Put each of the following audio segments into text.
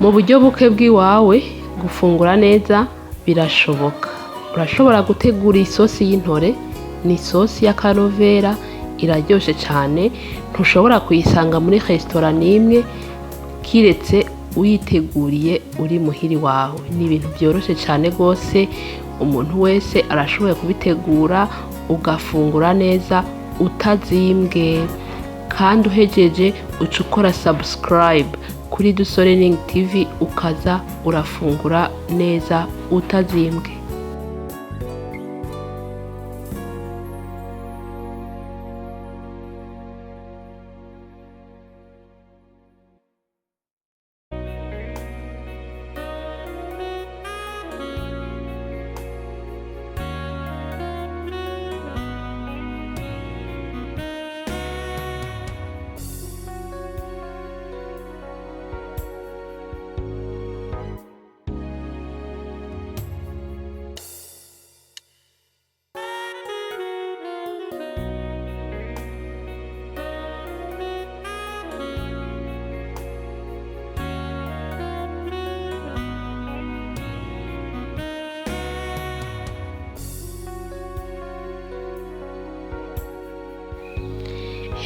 Mu buryo buke bw'iwawe gufungura neza birashoboka. Urashobora gutegura isosi y'intore, ni isosi y'akanovera, iraryoshe cyane, ntushobora kuyisanga muri resitora n'imwe kiretse uyiteguriye uri muhiri wawe. Ni ibintu byoroshe cyane rwose, umuntu wese arashoboye kubitegura ugafungura neza utazimbwe. Kandi uhejeje uca ukora subscribe kuri Dusorening TV ukaza urafungura neza utazimbwe.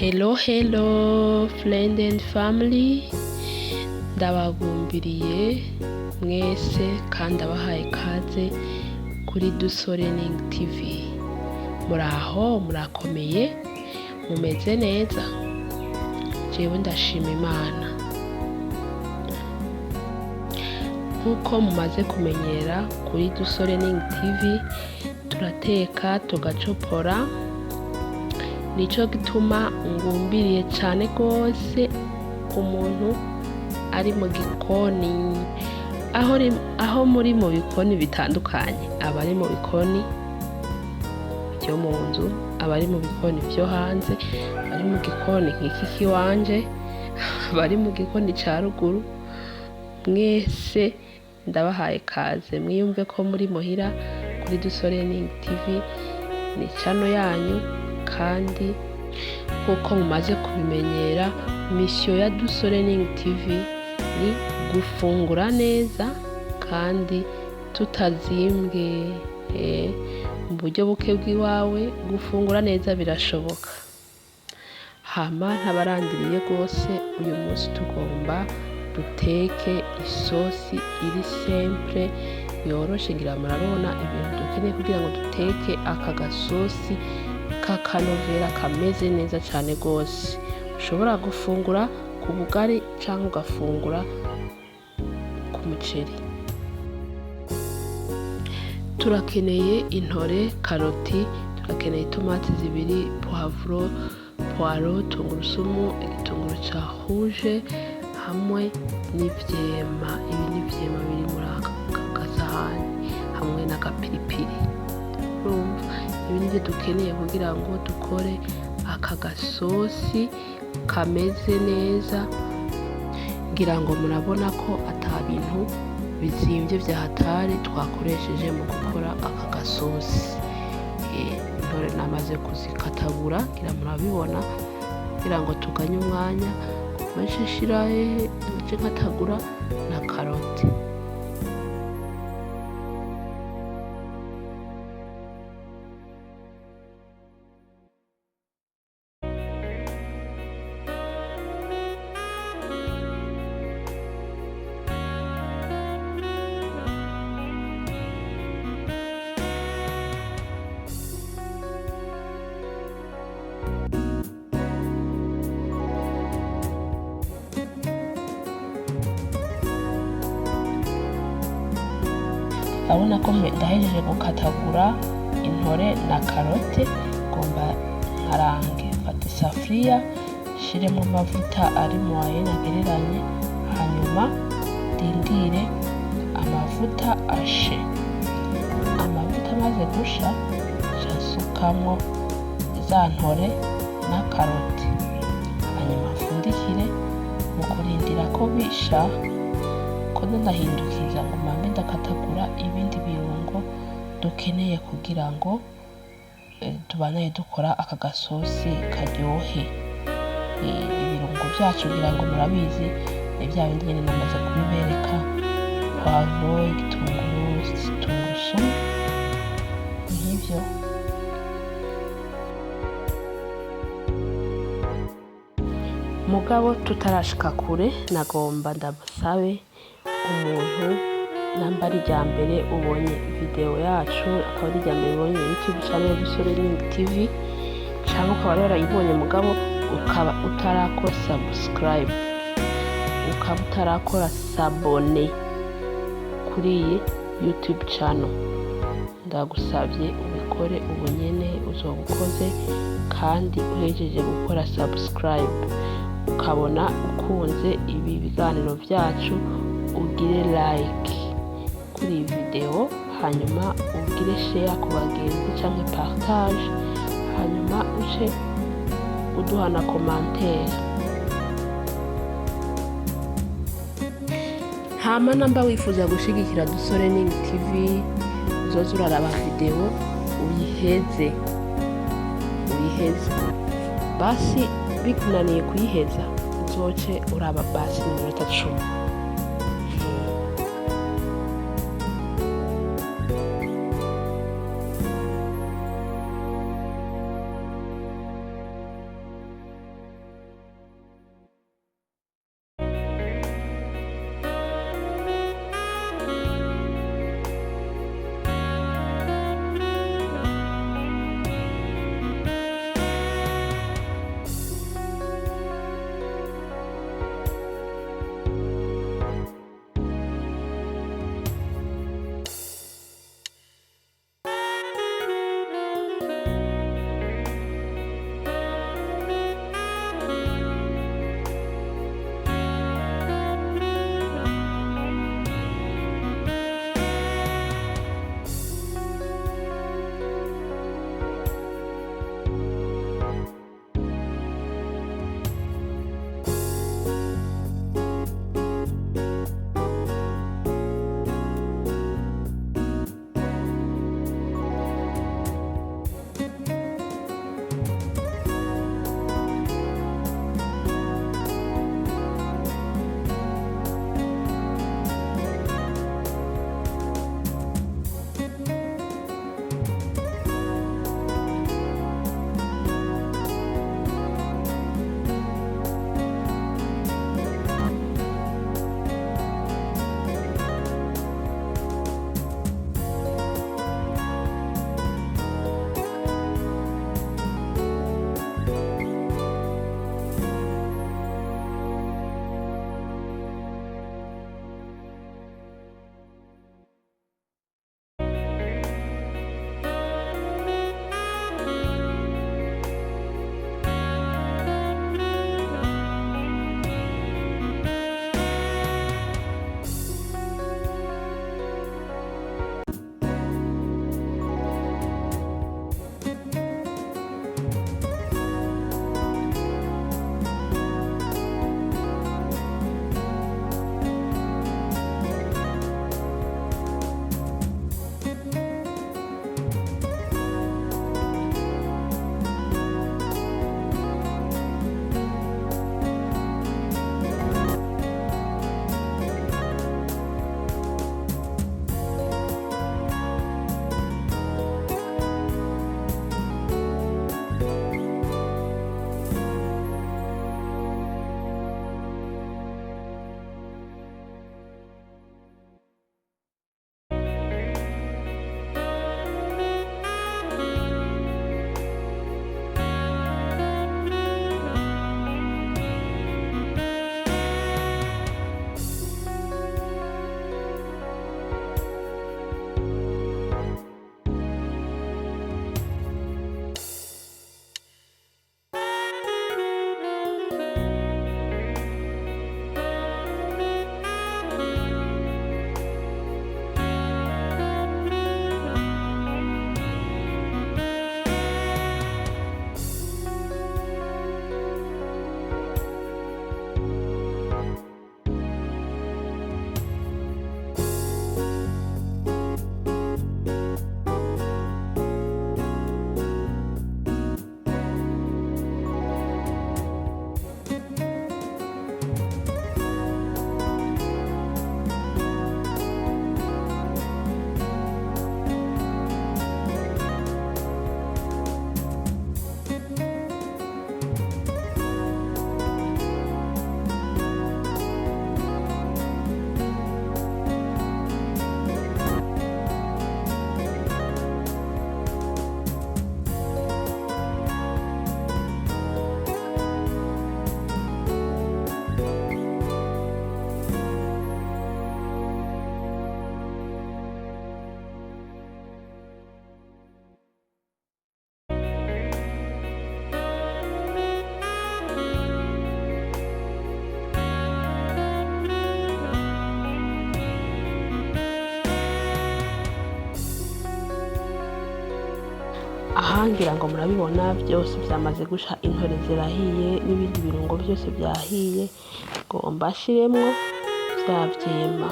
Hello friend and family, ndabagumbiriye mwese kandi abahaye kaze kuri Dusorening TV. Muraho, murakomeye, mumeze neza? Jewe ndashima Imana. Nkuko mumaze kumenyera kuri Dusorening TV turateka tugacopora, nico gituma ngumbiriye cyane rwose umuntu ari mu gikoni, aho muri mu bikoni bitandukanye, abari mu bikoni byo mu nzu, abari mu bikoni byo hanze, abari mu gikoni nk'iki kiwanje, abari mu gikoni ca ruguru, mwese ndabahaye kaze. Mwiyumve ko muri muhira kuri Dusorening TV, ni channel yanyu. Kandi nkuko mumaze kubimenyera, mission ya Dusorening TV ni gufungura neza kandi tutazimbwe. Mu buryo buke bw'iwawe gufungura neza birashoboka. Hama ntabarandiriye rwose, uyu munsi tugomba duteke isosi iri simple yoroshe. Ngira murabona ibintu dukeneye kugira ngo duteke aka gasosi k'akanovera kameze neza cyane rwose. Ushobora gufungura ku bugari cyangwa ugafungura ku muceri. Turakeneye intore, karoti, turakeneye tomati zibiri, poivro, tungurusumu, igitunguru cya rouge hamwe n'ivyema. Ibi ni ivyema biri muri aka gasahani hamwe n'agapiripiri. Urumva ibi nivyo dukeneye kugira ngo dukore aka gasosi kameze neza. Ngira ngo murabona ko ata bintu bizimvye vya hatari twakoresheje mu gukora aka gasosi. Intore namaze kuzikatagura, ngira murabibona, kugira ngo tuganye umwanya menshi shira nce nkatagura na karoti. Urabona ko ndahejeje gukatagura intore na karote. Ngomba nkarange, mfata isafuriya shiremo amavuta ari moye nagereranye, hanyuma ndindire amavuta ashe. Amavuta amaze gusha nsukamo za ntore na karote, hanyuma mfundikire. Mu kurindira ko bisha, ko ndahindukiza ngo mpambe ndakatagura ibindi birungo dukeneye kugira ngo tubanaye dukora aka gasosi karyohe. Ibirungo byacu kugira ngo murabizi ni bya bindi nyine namaze kubibereka. pavuro, igitunguru, tungurusumu nk'ivyo. Mugabo tutarashika kure, nagomba ndabasabe umuntu namba ari irya mbere ubonye video yacu, akaba ari irya mbere ubonye YouTube channel Dusore TV, canke ukaba warayibonye mugabo ukaba utarakora subscribe, ukaba utarakora s'abone kuri iyi YouTube channel, ndagusavye ubikore ubu nyene, uzobukoze kandi uhejeje gukora subscribe, ukabona ukunze ibi biganiro vyacu, ugire like kuri iyi video, hanyuma ugire share ku bagenzi canke partage, hanyuma uce uduha na commentaire. Hama namba wifuza gushigikira Dusore TV, uzoza uraraba video uyiheze, basi bikunaniye kuyiheza uzoce uraba basi iminota 10. ngira ngo murabibona byose byamaze gusha, intore zirahiye n'ibindi birungo byose byahiye. Ngomba nshiremwo vya vyema,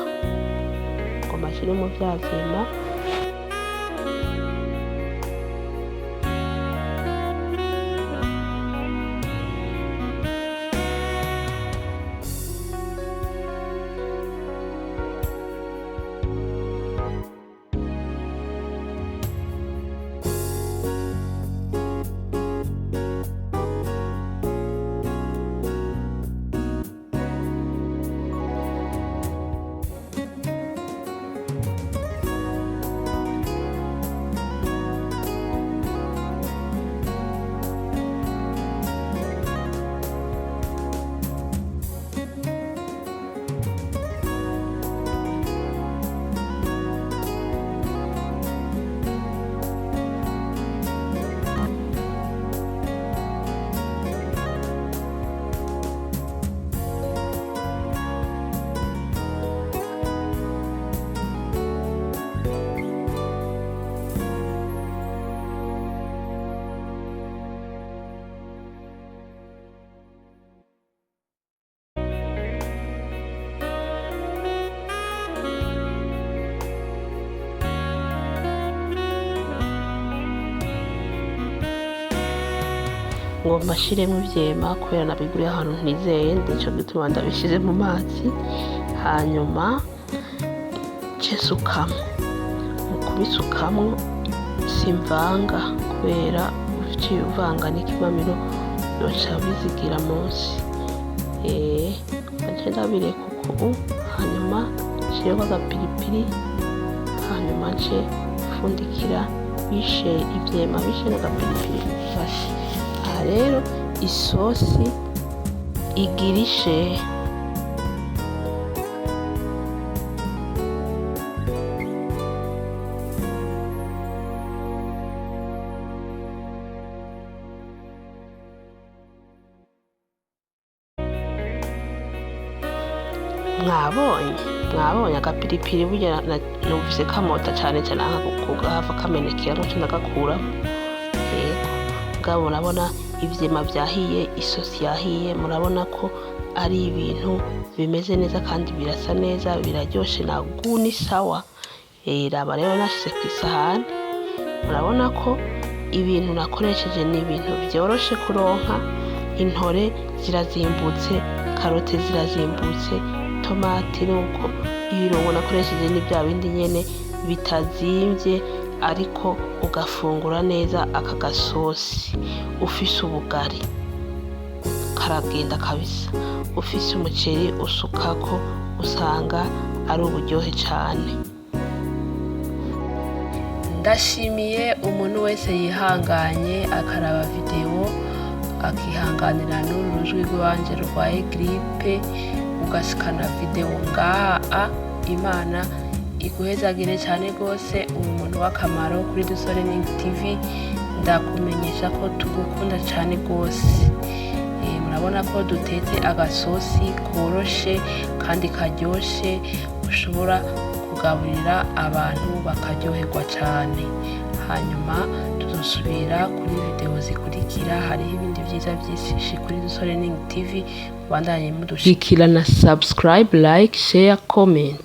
ngomba nshiremwo ivyema kubera nabiguriye ahantu ntizeye, nico gituma ndabishize mu mazi, hanyuma nce nsukamwo. Mu kubisukamwo simvanga kubera uciye uvanga n'ikimamiro byoca bizigira munsi. nce ndabireka uku, hanyuma nshireko agapiripiri, hanyuma nce mfundikira bishe ivyema bishe n'agapiripiri bifashe. Aha rero isosi igira ishe. Mwabonye agapiripiri burya numvise kamota cane kugahava kamenekera nco ndagakuramo. Mugabo murabona ivyema vyahiye, isosi yahiye, murabona ko ari ibintu bimeze neza kandi birasa neza, biraryoshe, na gu ni sawa. Raba rero nashize kw'isahani, murabona ko ibintu nakoresheje ni ibintu vyoroshe kuronka. Intore zirazimbutse, karote zirazimbutse, tomati nuko. Ibirungo nakoresheje ni bya bindi nyene bitazimvye, ariko ugafungura neza aka gasosi. Ufise ubugari karagenda kabisa, ufise umuceri usukako usanga ari uburyohe cane. Ndashimiye umuntu wese yihanganye akaraba video, akihanganira n'uru rujwi rwanje rwaye gripe, ugashikana video ngaha. Imana iguhezagire cyane gose, umuntu w'akamaro kuri Dusore TV. Ndakumenyesha ko tugukunda cyane gose. Murabona ko dutetse agasosi koroshe kandi karyoshe, ushobora kugaburira abantu bakaryoherwa cyane. Hanyuma tuzosubira kuri video zikurikira. Hariho ibindi vyiza vyinshi kuri Dusore TV. Mubandanye mudushigikira na subscribe, like, share, comment.